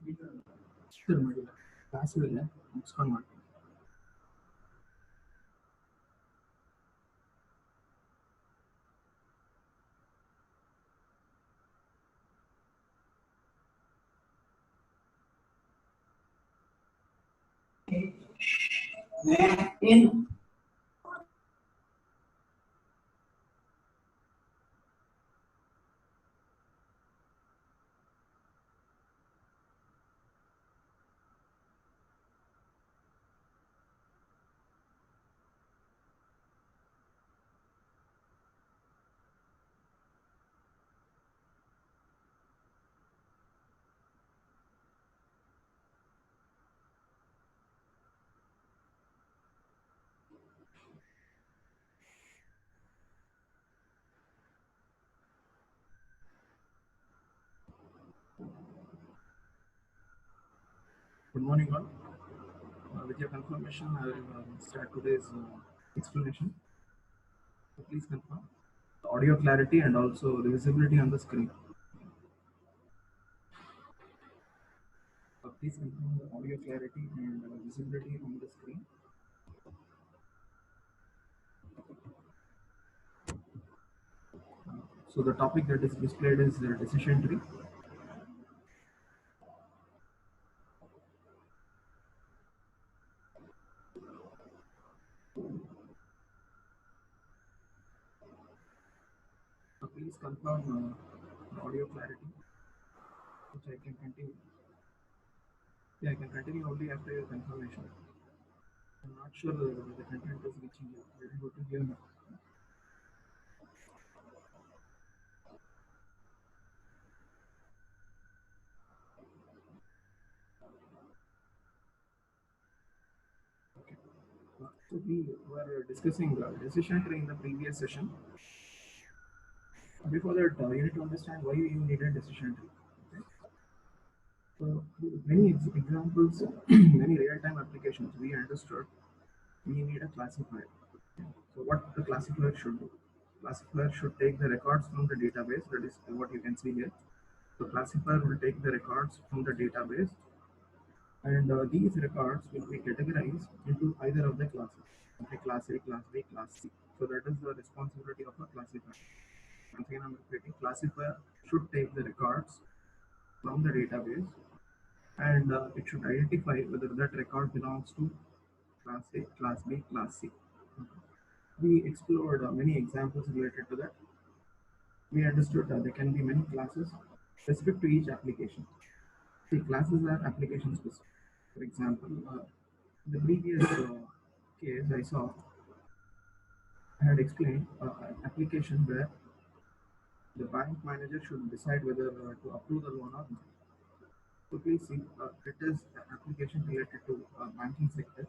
ಮಾಡಿಲ್ಲ ಕ್ಲಾಸ್ಗಳಿಲ್ಲ ಮುಗಿಸ್ಕೊಂಡು ಮಾಡ್ತೀನಿ. Good morning all. With your confirmation, I will start today's explanation. So please confirm the audio clarity and also the visibility on the screen. Please confirm the audio clarity and visibility on the screen. So the topic that is displayed is decision tree. So please confirm the audio clarity, which I can continue. Yeah, I can continue only after your confirmation. I'm not sure the content is reaching you. Are you able to hear me? So we were discussing decision tree in the previous session. Before that, you need to understand why you need a decision tree. Okay? So many examples, many real-time applications, we understood we need a classifier. So what the classifier should do? Classifier should take the records from the database. That is what you can see here. So classifier will take the records from the database, and these records will be categorized into either of the classes. Okay, class A, class B, class C. So that is the responsibility of a classifier. Once again, I'm repeating, classifier should take the records from the database, and it should identify whether that record belongs to class A, class B, class C. We explored many examples related to that. We understood that there can be many classes specific to each application. See, classes are application specific. For example, the previous case I saw, I had explained an application where the bank manager should decide whether to approve the loan or not. So please see, it is an application related to banking sector,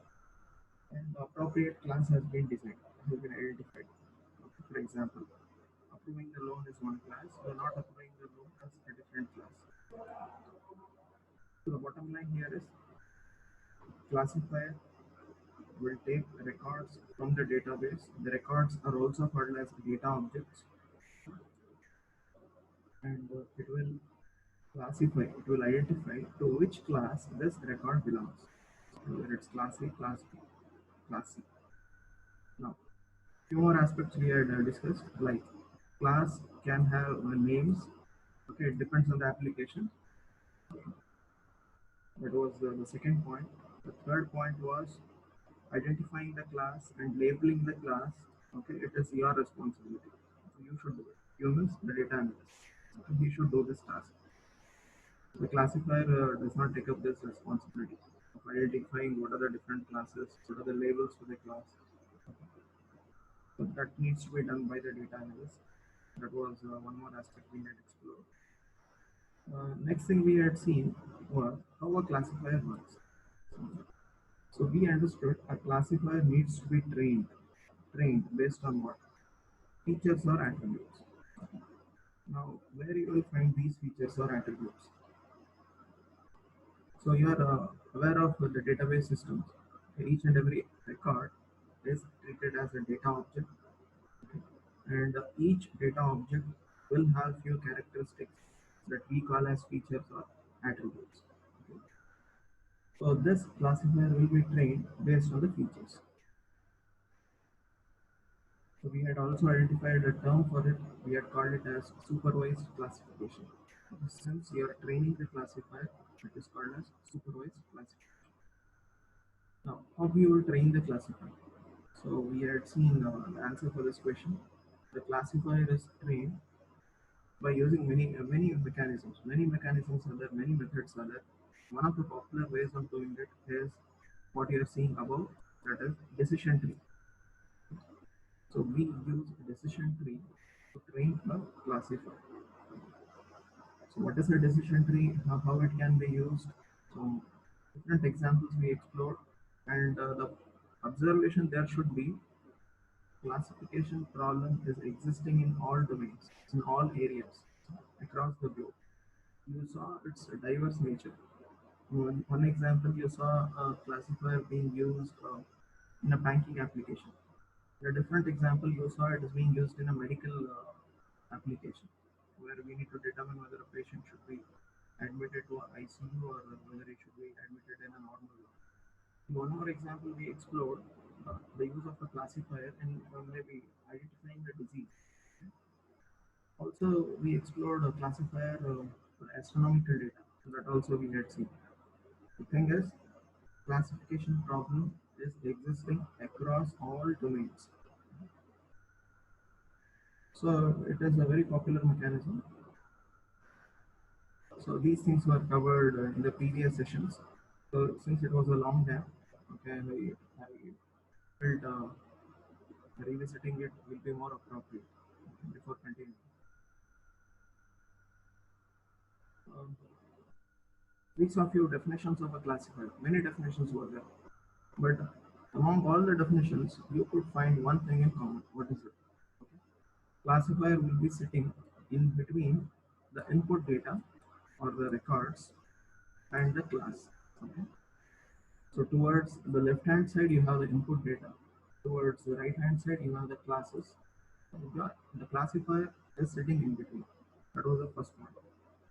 and the appropriate class has been designed, has been identified. Okay, for example, approving the loan is one class, or not approving the loan is a different class. So the bottom line here is classifier will take records from the database. The records are also called as data objects, and it will classify, it will identify to which class this record belongs, whether it's class A, class B, class C. Now, few more aspects we had discussed, like class can have names. Okay, it depends on the application. That was the second point. The third point was identifying the class and labeling the class. Okay, it is your responsibility. So you should do it. You means the data analyst. Okay, he should do this task. The classifier does not take up this responsibility of identifying what are the different classes, what are the labels for the class. So that needs to be done by the data analyst. That was one more aspect we had explored. Next thing we had seen was how a classifier works. So we understood a classifier needs to be trained based on what? Features or attributes. Now, where you will find these features or attributes? So you are aware of the database systems. Each and every record is treated as a data object, and each data object will have few characteristics that we call as features or attributes. So this classifier will be trained based on the features. So we had also identified a term for it. We had called it as supervised classification. Since you are training the classifier, it is called as supervised classification. Now, how you will train the classifier? So we had seen the answer for this question. The classifier is trained by using many mechanisms. Many mechanisms are there, many methods are there. One of the popular ways of doing it is what you are seeing above, that is decision tree. So we use decision tree to train a classifier. So what is a decision tree? How it can be used? So different examples we explored, and the observation there should be classification problem is existing in all domains, in all areas across the globe. You saw its diverse nature. One example, you saw a classifier being used in a banking application. A different example, you saw it is being used in a medical application, where we need to determine whether a patient should be admitted to an ICU or whether he should be admitted in a normal ward. One more example, we explored the use of a classifier in maybe identifying the disease. Also, we explored a classifier for astronomical data. So that also we had seen. The thing is, classification problem is existing across all domains. So it is a very popular mechanism. So these things were covered in the previous sessions. So since it was a long gap, okay, I felt revisiting it will be more appropriate before continuing. Um, we saw few definitions of a classifier. Many definitions were there, but among all the definitions, you could find one thing in common. What is it? Okay. Classifier will be sitting in between the input data or the records and the class. Okay. So towards the left hand side you have the input data. Towards the right hand side you have the classes. The classifier is sitting in between. That was the first point.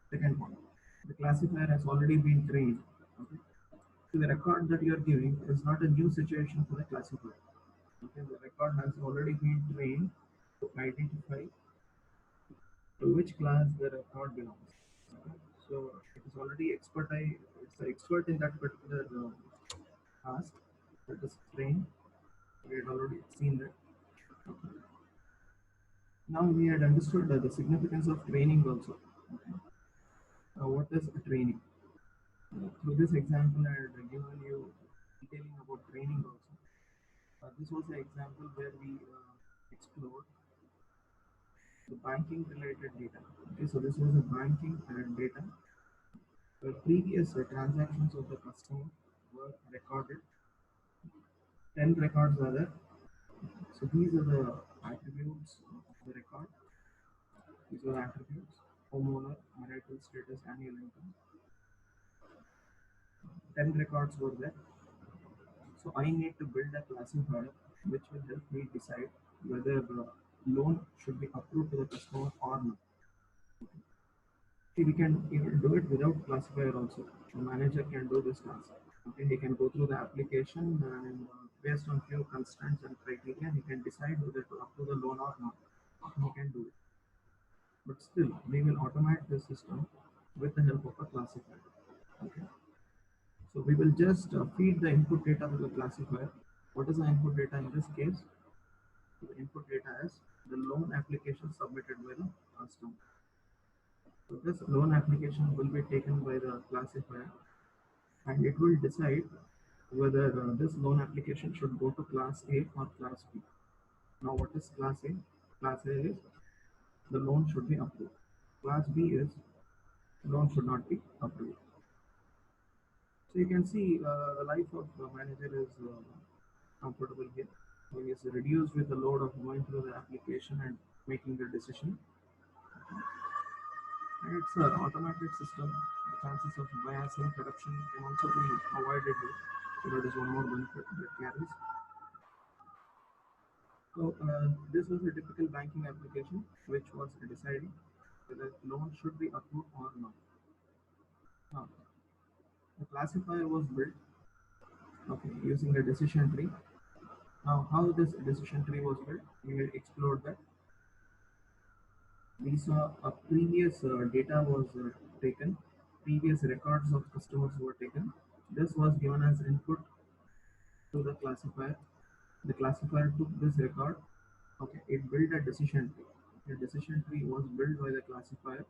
Second point. The classifier has already been trained. Okay. So the record that you are giving is not a new situation for the classifier. Okay. The record has already been trained to identify to which class the record belongs. Okay. So it is already it's an expert in that particular task that is trained. We had already seen that. Okay. Now we had understood the significance of training also. Okay. What is a training? Through this example, I had given you detailing about training also. This was an example where we explored the banking related data. Okay, so this was a banking data where previous transactions of the customer were recorded. 10 records are there. So these are the attributes of the record. These are the attributes: homeowner, marital status, annual income. 10 records were there. So I need to build a classifier which will help me decide whether the loan should be approved to the customer or not. See, we can even do it without classifier also. The manager can do this task. Okay, he can go through the application and based on few constraints and criteria, he can decide whether to approve the loan or not. He can do it. But still, we will automate the system with the help of a classifier. Okay. So we will just feed the input data to the classifier. What is the input data in this case? The input data is the loan application submitted by the customer. So this loan application will be taken by the classifier and it will decide whether this loan application should go to class A or class B. Now what is class A? Class A is the loan should be approved. Class B is loan should not be approved. So you can see the life of the manager is comfortable here. So he is reduced with the load of going through the application and making the decision. And it's an automated system. The chances of biasing corruption can also be avoided here. So that is one more benefit that carries. So this was a typical banking application which was deciding whether loan should be approved or not. Now, The classifier was built, okay, using a decision tree. Now, how this decision tree was built, we will explore that. We saw a previous data was taken, previous records of customers were taken. This was given as input to the classifier. The classifier took this record, okay, it built a decision tree. The decision tree was built by the classifier.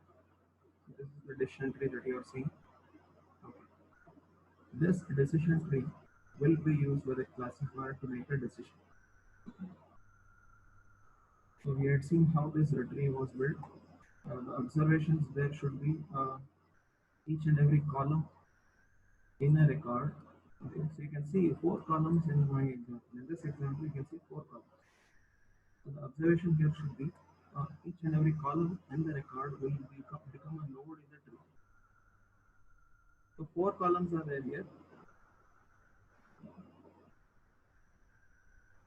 This is the decision tree that you are seeing. Okay. This decision tree will be used by the classifier to make a decision. So we had seen how this tree was built. The observations there should be each and every column in a record. Okay, so you can see four columns in my example. In this example, you can see four columns. So the observation here should be each and every column in the record will become a node in the tree. So four columns are there here.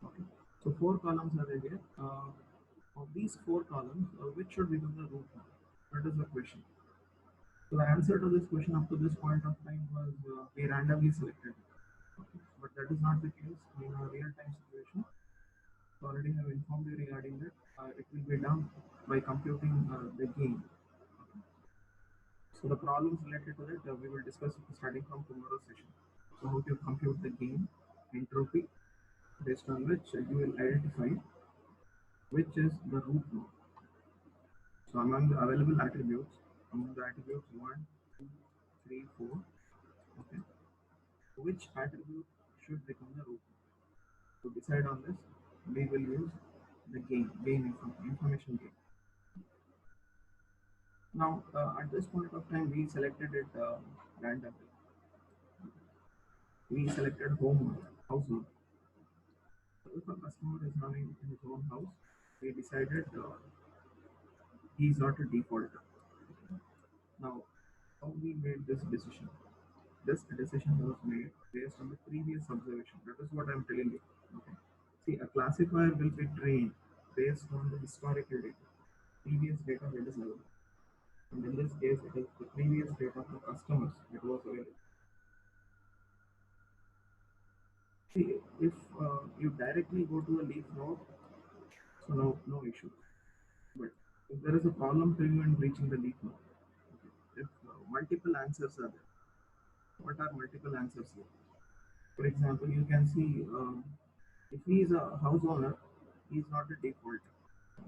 Okay. So four columns are there here. Of these four columns, which should become the root node? That is the question. So the answer to this question up to this point of time was we randomly selected. Okay. But that is not the case in a real-time situation. So already have informed you regarding that. It will be done by computing the gain. Okay. So the problems related to that we will discuss starting from tomorrow's session. So how to compute the gain, entropy, based on which you will identify which is the root node. So among the available attributes, among the attributes 1, 2, 3, 4, okay, which attribute should become the root node? To decide on this, we will use the gain information gain. Now, at this point of time, we selected it randomly. We selected home household. So if a customer is running in his own house, we decided he is not a defaulter. Now, how we made this decision? This decision was made based on the previous observation. That is what I'm telling you. Okay. See, a classifier will be trained based on the historical data, previous data that is available. And in this case, it is the previous data for customers that was available. See, if you directly go to a leaf node, so no issue. But if there is a problem for you in reaching the leaf node, okay, if multiple answers are there, what are multiple answers here? For example, you can see if he is a house owner, he is not a defaulter.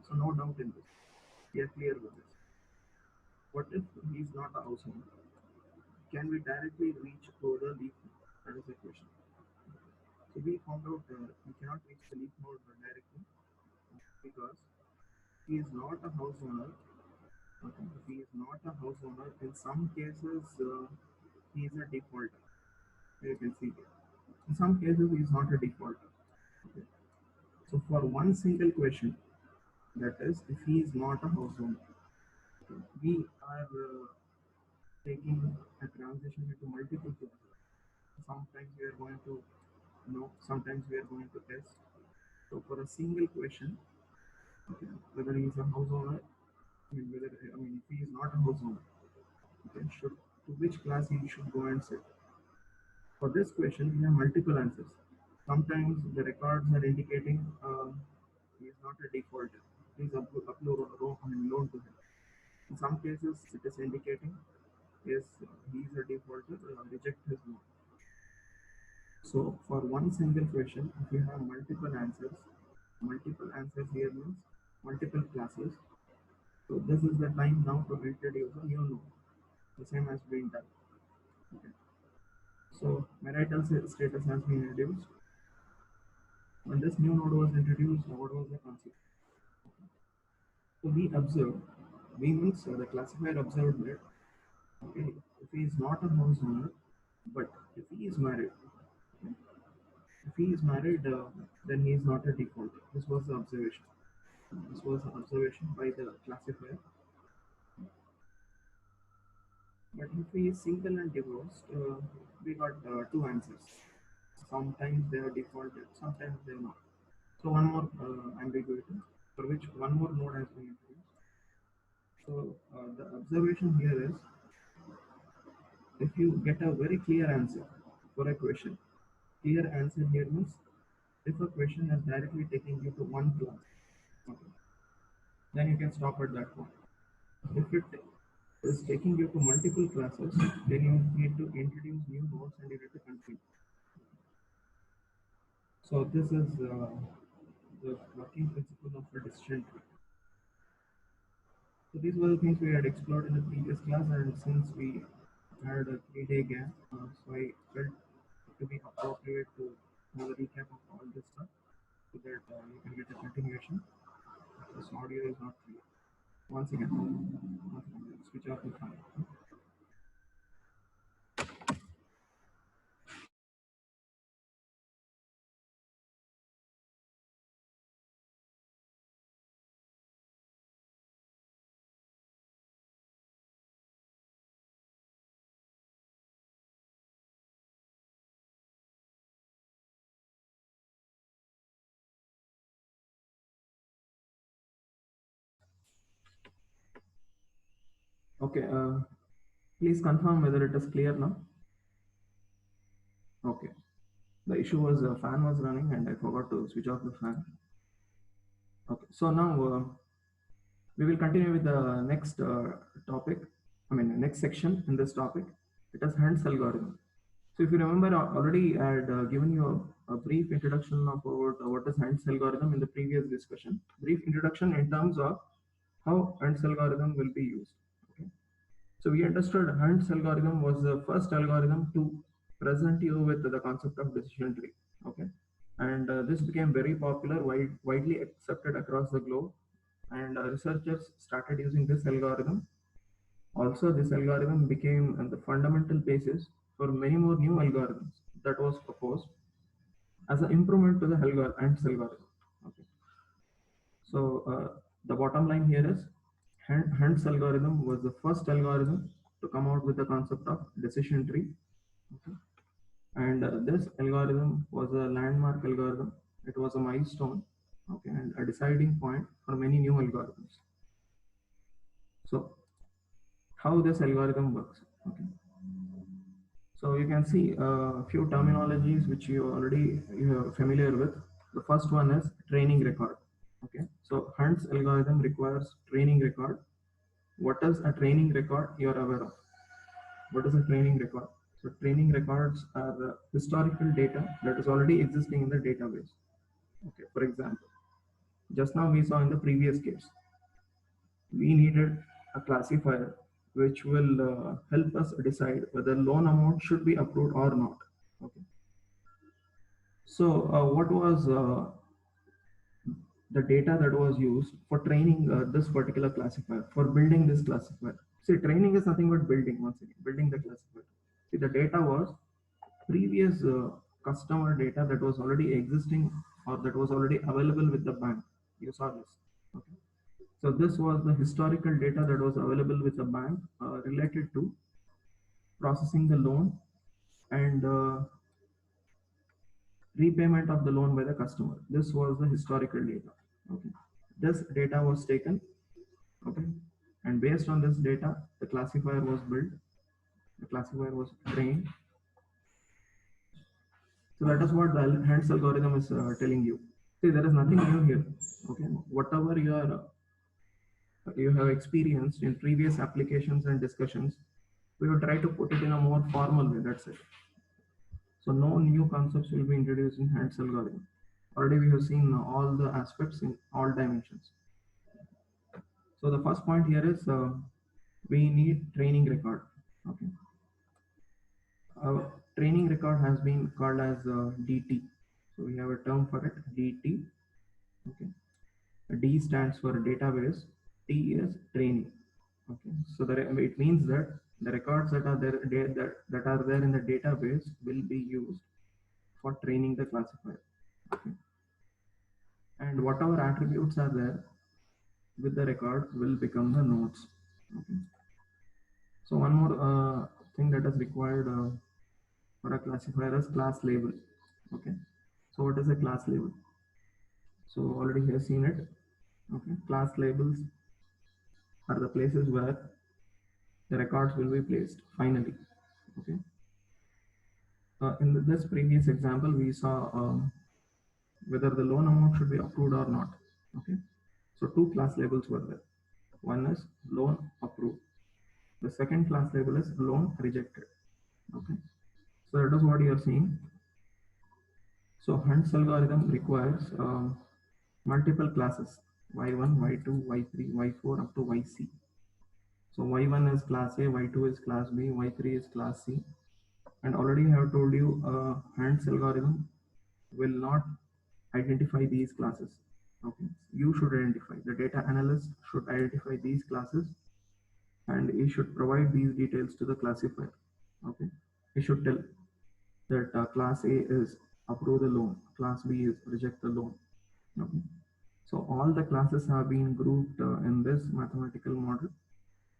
So no doubt in this. We are clear with this. What if he is not a house owner? Can we directly reach over the leaf node? That is the question. So we found out we cannot reach the leaf node directly because he is not a house owner. Okay. He is not a house owner. In some cases, he is a defaulter. You can see here. In some cases, he is not a defaulter. Okay. So for one single question, that is, if he is not a house owner, okay, we are taking a transition into multiple classes. Sometimes we are going to know, sometimes we are going to test. So for a single question, okay, whether he is a house owner, if he is not a house owner, okay, to which class he should go and set. For this question, we have multiple answers. Sometimes the records are indicating he is not a defaulter. Please loan to him. In some cases, it is indicating yes, he is a defaulter, reject his loan. So for one single question, if you have multiple answers here means multiple classes. So this is the time now to introduce a new node. The same has been done. Okay. So marital status has been introduced. When this new node was introduced, what was the concept? So we means the classifier observed that okay, if he is not a house owner, but if he is married, okay, if he is married, then he is not a defaulter. This was the observation. This was the observation by the classifier. But if he is single and divorced, we got two answers. Sometimes they are defaulted, sometimes they are not. So one more ambiguity for which one more node has been introduced. So the observation here is if you get a very clear answer for a question, clear answer here means if a question is directly taking you to one class, okay, then you can stop at that point. If it is taking you to multiple classes, then you need to introduce new nodes and you need to continue. So this is the working principle of a decision tree. So these were the things we had explored in the previous class, and since we had a 3-day gap, so I felt it to be appropriate to have a recap of all this stuff so that you can get a continuation. This audio is not clear. Once again, switch off the fan. Okay, please confirm whether it is clear now. Okay. The issue was the fan was running and I forgot to switch off the fan. Okay, so now we will continue with the next topic. I mean, next section in this topic. It is Hunt's algorithm. So if you remember, already I had given you a brief introduction of what is Hunt's algorithm in the previous discussion. Brief introduction in terms of how Hunt's algorithm will be used. Okay. So we understood Hunt's algorithm was the first algorithm to present you with the concept of decision tree. Okay, and this became very popular, widely accepted across the globe, and researchers started using this algorithm. Also, this algorithm became the fundamental basis for many more new algorithms that was proposed as an improvement to the Hunt's algorithm. Okay, so the bottom line here is Hunt's algorithm was the first algorithm to come out with the concept of decision tree. Okay. And this algorithm was a landmark algorithm. It was a milestone, okay, and a deciding point for many new algorithms. So how this algorithm works, okay. So you can see a few terminologies which you are familiar with. The first one is training record. Okay, so Hunt's algorithm requires training record. What is a training record? You are aware of. What is a training record? So training records are historical data that is already existing in the database. Okay, for example, just now we saw in the previous case, we needed a classifier which will help us decide whether loan amount should be approved or not. Okay. So what was the data that was used for training this particular classifier, for building this classifier? See, training is nothing but building, once again, building the classifier. See, the data was previous customer data that was already existing or that was already available with the bank. You saw this. Okay. So this was the historical data that was available with the bank related to processing the loan and repayment of the loan by the customer. This was the historical data. Okay. This data was taken. Okay. And based on this data, the classifier was built. The classifier was trained. So that is what the Hunt's algorithm is telling you. See, there is nothing new here. Okay. Whatever you have experienced in previous applications and discussions, we will try to put it in a more formal way. That's it. So no new concepts will be introduced in Hunt's algorithm. Already we have seen all the aspects in all dimensions. So the first point here is we need training record. Okay. Our training record has been called as DT. So we have a term for it, DT. Okay. D stands for database. T is training. Okay. So it means that the records that are there in the database will be used for training the classifier. Okay. And whatever attributes are there with the record will become the nodes. Okay. So one more thing that is required for a classifier is class label. Okay. So what is a class label? So already you have seen it. Okay. Class labels are the places where the records will be placed finally. Okay. In this previous example, we saw whether the loan amount should be approved or not. Okay. So two class labels were there. One is loan approved. The second class label is loan rejected. Okay. So that is what you are seeing. So Hunt's algorithm requires multiple classes y1, y2, y3, y4 up to yc. So y1 is class A, y2 is class B, y3 is class C. And already I have told you Hunt's algorithm will not identify these classes. Okay, you should identify. The data analyst should identify these classes and he should provide these details to the classifier. Okay, he should tell that class A is approve the loan, class B is reject the loan. Okay, so all the classes have been grouped in this mathematical model.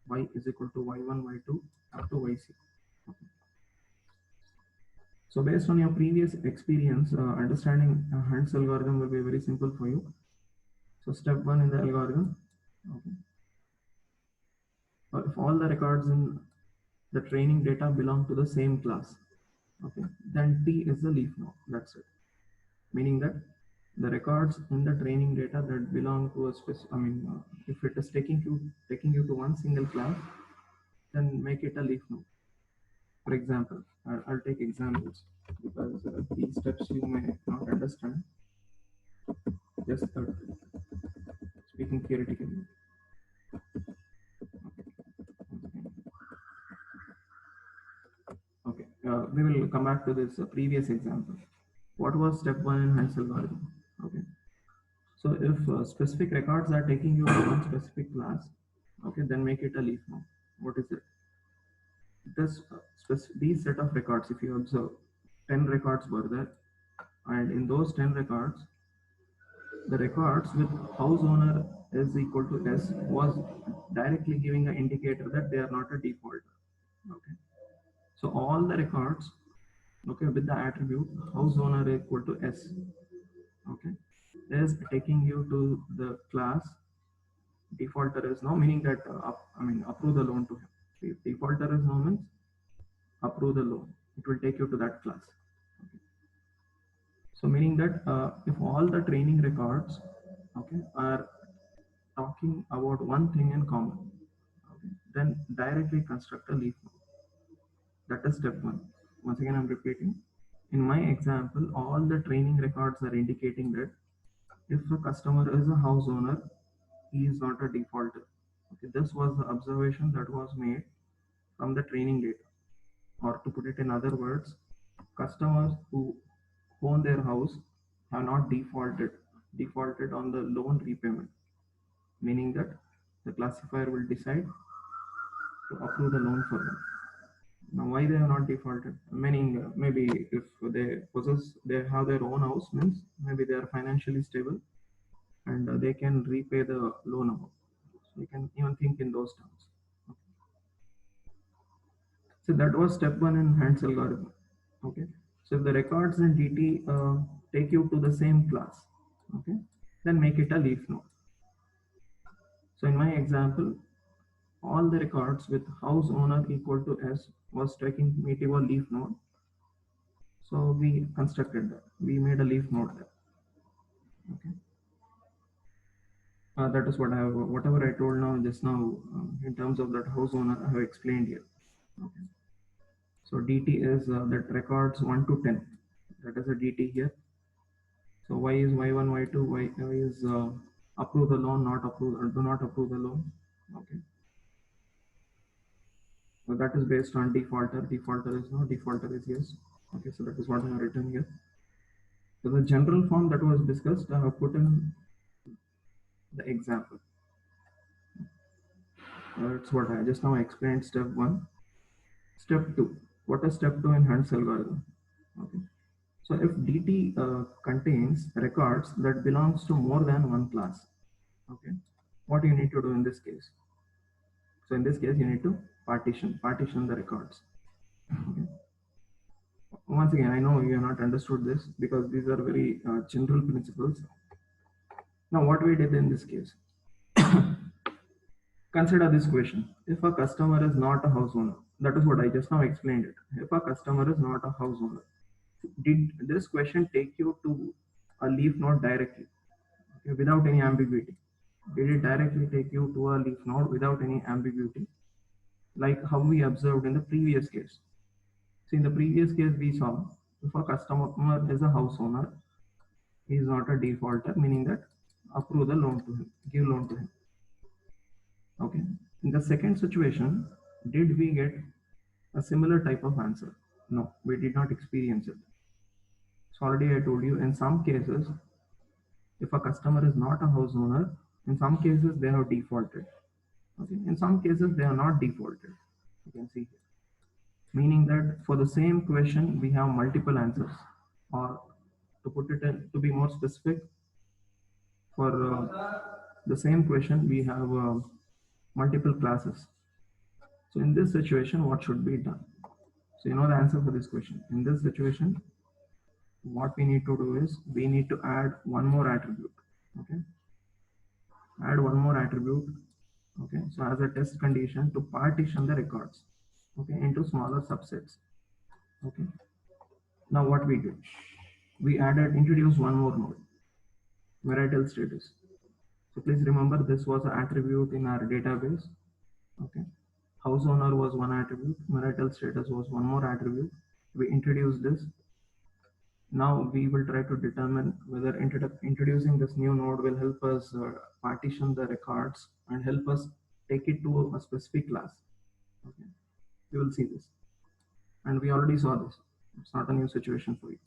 Y is equal to y1, y2 up to yc. Okay. So based on your previous experience, understanding Hunt's algorithm will be very simple for you. So step one in the algorithm, okay. If all the records in the training data belong to the same class, okay, then T is the leaf node. That's it. Meaning that the records in the training data that belong to a specific, if it is taking you to one single class, then make it a leaf node. For example, I'll take examples because these steps you may not understand. Just speaking theoretically. Okay, we will come back to this previous example. What was step one in Hunt's algorithm? Okay, so if specific records are taking you to one specific class, okay, then make it a leaf node. What is it? This these set of records, if you observe, 10 records were there, and in those 10 records, the records with house owner is equal to S was directly giving an indicator that they are not a default. Okay, so all the records, okay, with the attribute house owner equal to S, okay, is taking you to the class defaulter is now, meaning that approve the loan to him. If defaulter is now means approve the loan, it will take you to that class. Okay. So meaning that if all the training records, okay, are talking about one thing in common, okay, then directly construct a leaf node. That is step one. Once again, I'm repeating. In my example, all the training records are indicating that if a customer is a house owner, he is not a defaulter. Okay, this was the observation that was made from the training data. Or to put it in other words, customers who own their house have not defaulted on the loan repayment, meaning that the classifier will decide to approve the loan for them. Now, why they are not defaulted? Meaning, maybe if they have their own house, means maybe they are financially stable and they can repay the loan amount. So you can even think in those terms. Okay. So that was step one in Hunt's algorithm. Okay. So if the records in DT take you to the same class, okay, then make it a leaf node. So in my example, all the records with house owner equal to S was taking me to a leaf node. So we constructed that. We made a leaf node there. Okay. That is what I have, whatever I told now just now in terms of that house owner, I have explained here. Okay. So DT is that records 1 to 10. That is a DT here. So Y is Y1, Y2, Y is approve the loan, not approve, or do not approve the loan. Okay. So that is based on defaulter. Defaulter is no, defaulter is yes. Okay, so that is what I have written here. So the general form that was discussed, I have put in the example. That's what I just now explained. Step one. Step two. What is step two in Hunt's algorithm? Okay. So if DT contains records that belongs to more than one class, okay, what do you need to do in this case? So in this case, you need to partition the records. Okay. Once again, I know you have not understood this because these are very general principles. Now, what we did in this case, consider this question. If a customer is not a house owner, That is what I just now explained it. If a customer is not a house owner, did this question take you to a leaf node directly, okay, without any ambiguity? Did it directly take you to a leaf node without any ambiguity, like how we observed in the previous case? So in the previous case, we saw if a customer is a house owner, he is not a defaulter, meaning that approve the loan to him, give loan to him. Okay. In the second situation, did we get a similar type of answer? No, we did not experience it. So already I told you, in some cases, if a customer is not a house owner, in some cases they have defaulted. Okay. In some cases they are not defaulted. You can see here. Meaning that for the same question we have multiple answers, or to put it in, to be more specific, for the same question we have multiple classes. So in this situation, what should be done? So you know the answer for this question. In this situation, what we need to do is we need to add one more attribute. Okay, add one more attribute. Okay, so as a test condition to partition the records, okay, into smaller subsets. Okay, now what we did, we introduced one more node, marital status. So please remember, this was an attribute in our database. Okay, house owner was one attribute, marital status was one more attribute. We introduced this. Now we will try to determine whether introducing this new node will help us partition the records and help us take it to a specific class. Okay, we will see this, and we already saw this. It's not a new situation for you.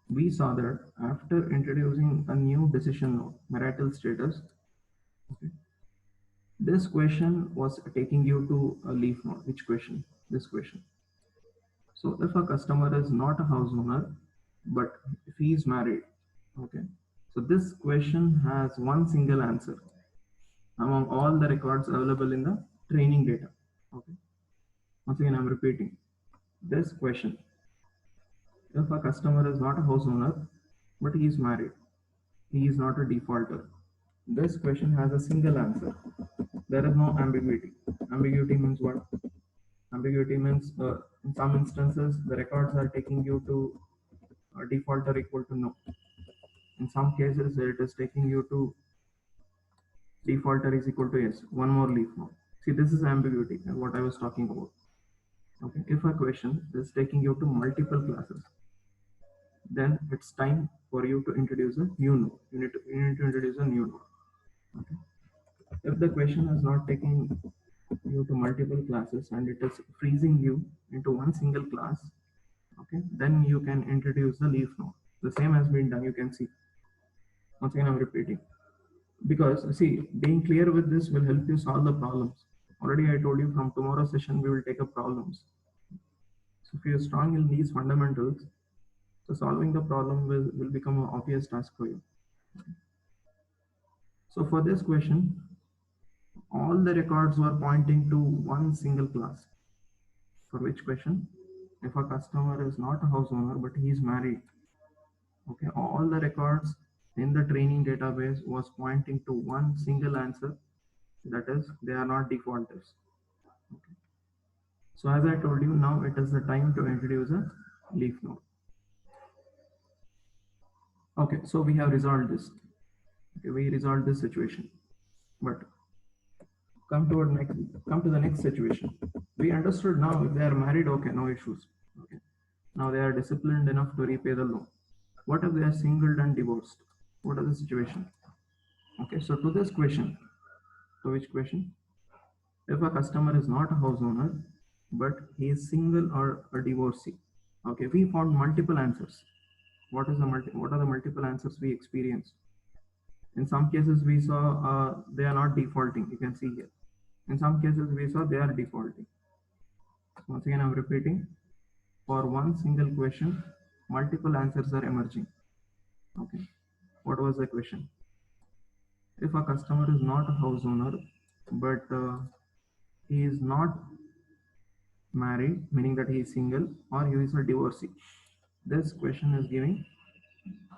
We saw that after introducing a new decision node, marital status, okay, this question was taking you to a leaf node. Which question? This question. So if a customer is not a house owner, but if he is married, okay, so this question has one single answer among all the records available in the training data. Okay. Once again, I'm repeating this question. If a customer is not a house owner, but he is married, he is not a defaulter. This question has a single answer. There is no ambiguity. Ambiguity means what? Ambiguity means in some instances the records are taking you to defaulter equal to no. In some cases it is taking you to defaulter is equal to yes. One more leaf node. See, this is ambiguity and what I was talking about. Okay, if a question is taking you to multiple classes, then it's time for you to introduce a new node. You need to introduce a new node. Okay. If the question is not taking you to multiple classes and it is freezing you into one single class, okay, then you can introduce the leaf node. The same has been done, you can see. Once again, I'm repeating. Because see, being clear with this will help you solve the problems. Already I told you from tomorrow's session, we will take up problems. So if you're strong in these fundamentals, so solving the problem will become an obvious task for you. So for this question, all the records were pointing to one single class. For which question? If a customer is not a house owner, but he is married, okay, all the records in the training database was pointing to one single answer, that is, they are not defaulters. Okay. So as I told you, now it is the time to introduce a leaf node. Okay, so we have resolved this. Okay, we resolved this situation. But come to the next situation. We understood now if they are married, okay, no issues. Okay. Now they are disciplined enough to repay the loan. What if they are single and divorced? What is the situation? Okay, so to this question, to which question? If a customer is not a house owner, but he is single or a divorcee. Okay, we found multiple answers. What are the multiple answers we experienced? In some cases, we saw they are not defaulting. You can see here. In some cases, we saw they are defaulting. Once again, I'm repeating. For one single question, multiple answers are emerging. Okay. What was the question? If a customer is not a house owner, but he is not married, meaning that he is single, or he is a divorcee. This question is giving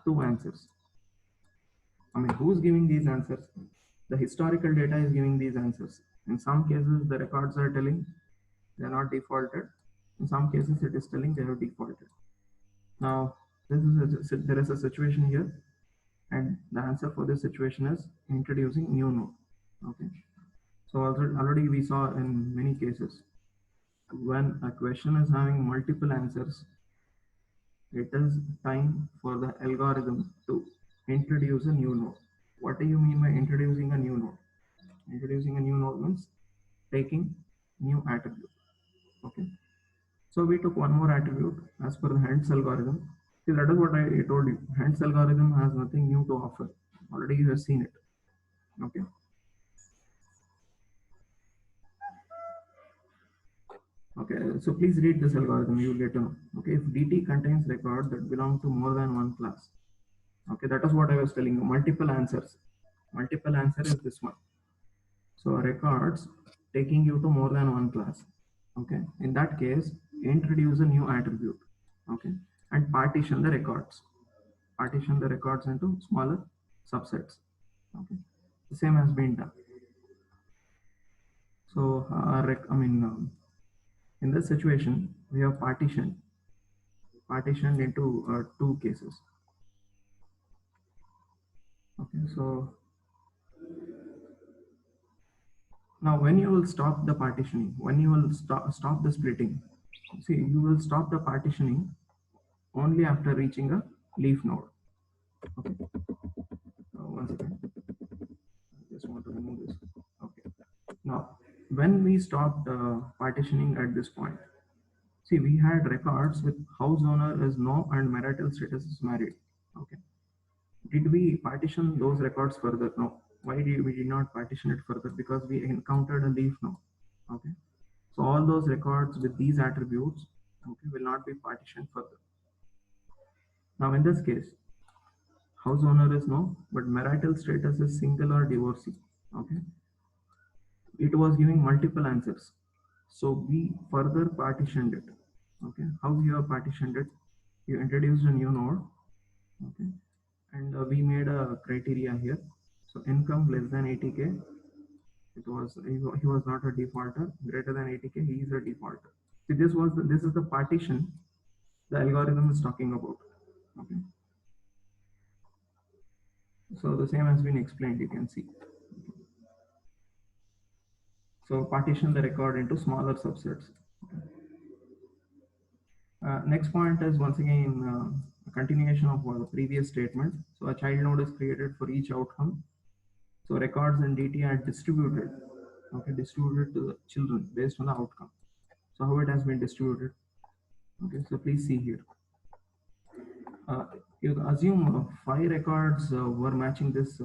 two answers. I mean, who's giving these answers? The historical data is giving these answers. In some cases, the records are telling They are not defaulted. In some cases, it is telling they have defaulted. Now, there is a situation here, and the answer for this situation is introducing new node. Okay. So already we saw in many cases when a question is having multiple answers, it is time for the algorithm to introduce a new node. What do you mean by introducing a new node? Introducing a new node means taking new attribute. Okay. So we took one more attribute as per the Hant's algorithm. See, that is what I told you. Hant's algorithm has nothing new to offer. Already you have seen it. Okay. Okay. So please read this algorithm. You will get to know. Okay. If DT contains record that belong to more than one class. Okay. That is what I was telling you. Multiple answers. Multiple answer is this one. So records taking you to more than one class. Okay. In that case, introduce a new attribute. Okay. And partition the records. Partition the records into smaller subsets. Okay. The same has been done. So, in this situation, we have partitioned into two cases. Okay. So now, when you will stop the partitioning, when you will stop the splitting, see, you will stop the partitioning only after reaching a leaf node. Okay. One second. I just want to remove this. Okay. Now, when we stopped partitioning at this point, see, we had records with house owner is no and marital status is married. Okay. Did we partition those records further? No. Why did we did not partition it further? Because we encountered a leaf node. Okay. So all those records with these attributes, okay, will not be partitioned further. Now in this case, house owner is no, but marital status is single or divorcee. Okay. It was giving multiple answers. So we further partitioned it. Okay. How you have partitioned it? You introduced a new node. Okay. And we made a criteria here. So income less than 80K. He was not a defaulter. Greater than 80K, he is a defaulter. See, this is the partition the algorithm is talking about. Okay. So the same has been explained, you can see. So partition the record into smaller subsets. Next point is once again a continuation of the previous statement. So a child node is created for each outcome. So records in DT are distributed, okay, distributed to the children based on the outcome. So how it has been distributed? Okay, so please see here. You assume 5 records were matching this.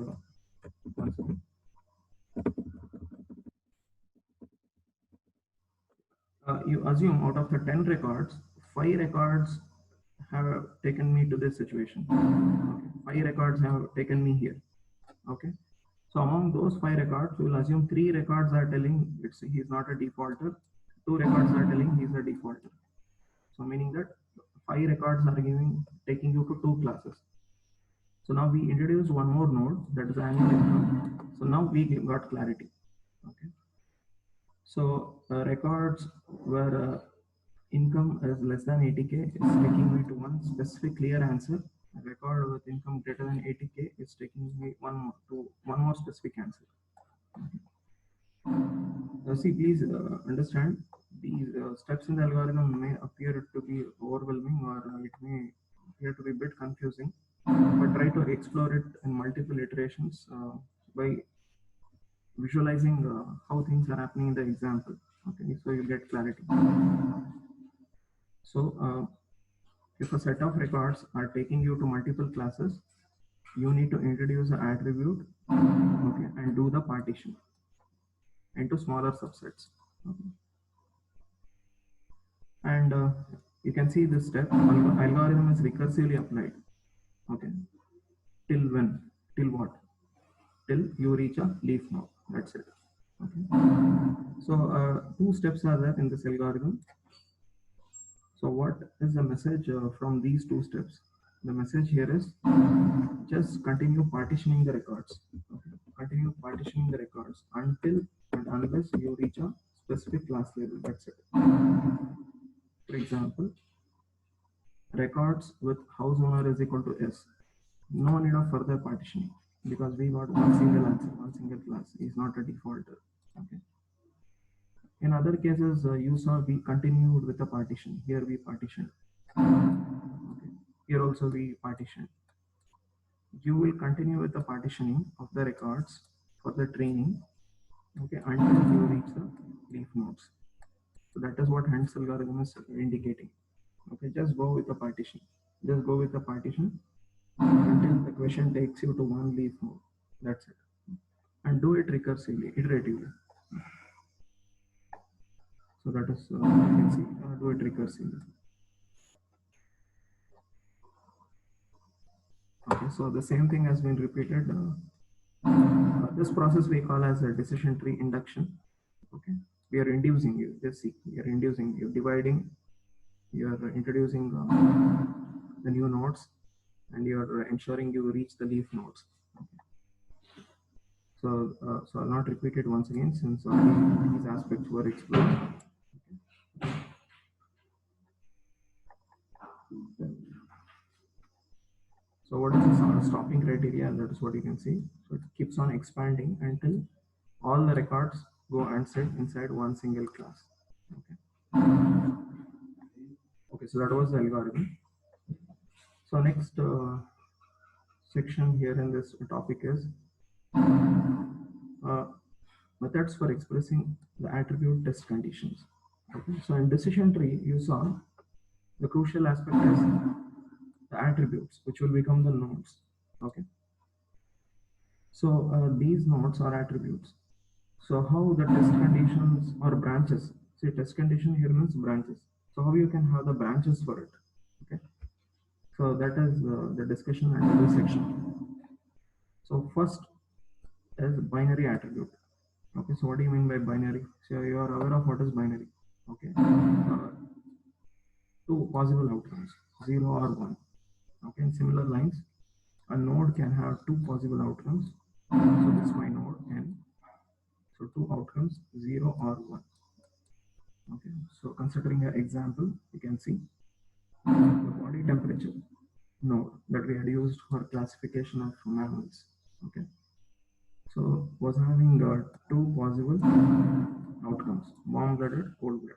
You assume out of the 10 records, 5 records have taken me to this situation. Okay. 5 records have taken me here. Okay. So among those 5 records, we will assume 3 records are telling he's not a defaulter. 2 records are telling he's a defaulter. So meaning that 5 records are taking you to 2 classes. So now we introduce one more node, that is annual income. So now we got clarity. Okay. So records where income is less than 80K is taking me to one specific clear answer. A record with income greater than 80K is taking me one more specific answer. See, please understand these steps in the algorithm may appear to be overwhelming, or it may appear to be a bit confusing, but try to explore it in multiple iterations by visualizing how things are happening in the example. Okay, so you get clarity. So if a set of records are taking you to multiple classes, you need to introduce an attribute, okay, and do the partition into smaller subsets. Okay. And you can see this step. Algorithm is recursively applied. Okay. Till when? Till what? Till you reach a leaf node. That's it. Okay. So 2 steps are there in this algorithm. So what is the message from these 2 steps? The message here is just continue partitioning the records. Okay. Continue partitioning the records until and unless you reach a specific class label. That's it. For example, records with house owner is equal to S. No need of further partitioning because we got one single answer, one single class is not a defaulter. Okay. In other cases, you saw we continued with the partition. Here we partitioned. Okay. Here also we partitioned. You will continue with the partitioning of the records for the training, okay, until you reach the leaf nodes. So that is what Hunt's algorithm is indicating. Okay, just go with the partition. Just go with the partition until the question takes you to one leaf node. That's it. And do it recursively, iteratively. So that is, you can see, do it recursively. Okay, so the same thing has been repeated. This process we call as a decision tree induction. Okay, we are inducing you. Just see, we are inducing you, dividing. You are introducing the new nodes, and you are ensuring you reach the leaf nodes. Okay. So I'll not repeat it once again since already these aspects were explored. Okay. So what is the stopping criteria? That is what you can see. So it keeps on expanding until all the records go unset inside one single class. Okay. Okay, so that was the algorithm. So next section here in this topic is methods for expressing the attribute test conditions. Okay, so in decision tree, you saw the crucial aspect is the attributes, which will become the nodes. Okay, so these nodes are attributes. So how the test conditions or branches? See, test condition here means branches. So how you can have the branches for it? Okay, so that is the discussion under this section. So first is binary attribute. Okay, so what do you mean by binary? So you are aware of what is binary. Okay, two possible outcomes, 0 or 1. Okay, in similar lines, a node can have two possible outcomes. So this is my node n. So two outcomes, 0 or 1. Okay, so considering an example, you can see the body temperature node that we had used for classification of mammals. Okay, so was having two possible outcomes, warm-blooded, cold-blooded.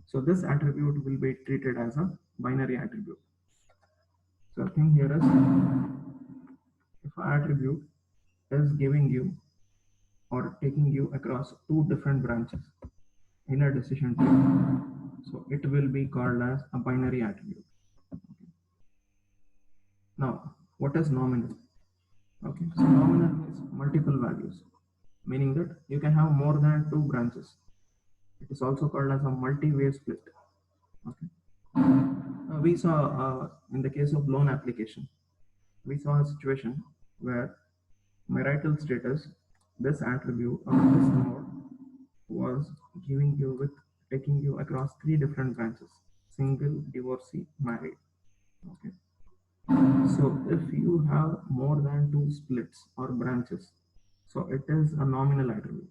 So this attribute will be treated as a binary attribute. So the thing here is, if an attribute is giving you or taking you across two different branches in a decision tree, so it will be called as a binary attribute. Okay. Now, what is nominal? Okay, so nominal means multiple values, meaning that you can have more than two branches. It is also called as a multi-way split. Okay. We saw in the case of loan application, we saw a situation where marital status, this attribute or this node was giving you with taking you across three different branches: single, divorcee, married. Okay. So if you have more than two splits or branches, so it is a nominal attribute.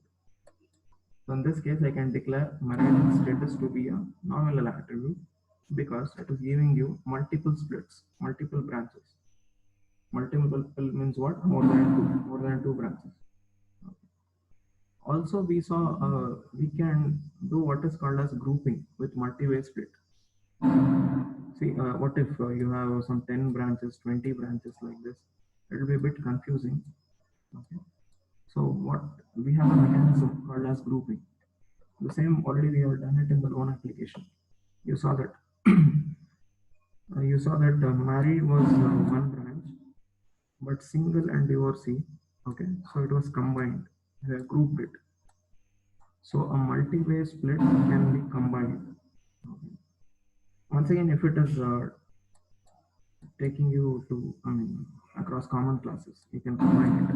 So in this case, I can declare marital status to be a nominal attribute because it is giving you multiple splits, multiple branches. Multiple means what? More than two branches. Okay. Also, we saw we can do what is called as grouping with multi-way split. See, what if you have some 10 branches, 20 branches like this? It will be a bit confusing. Okay. So what we have a mechanism called as grouping. The same already we have done it in the loan application. You saw that. Married was one branch, but single and divorcee. Okay, so it was combined, grouped it. So a multi-way split can be combined. Okay. Once again, if it is taking you to, across common classes, you can combine it.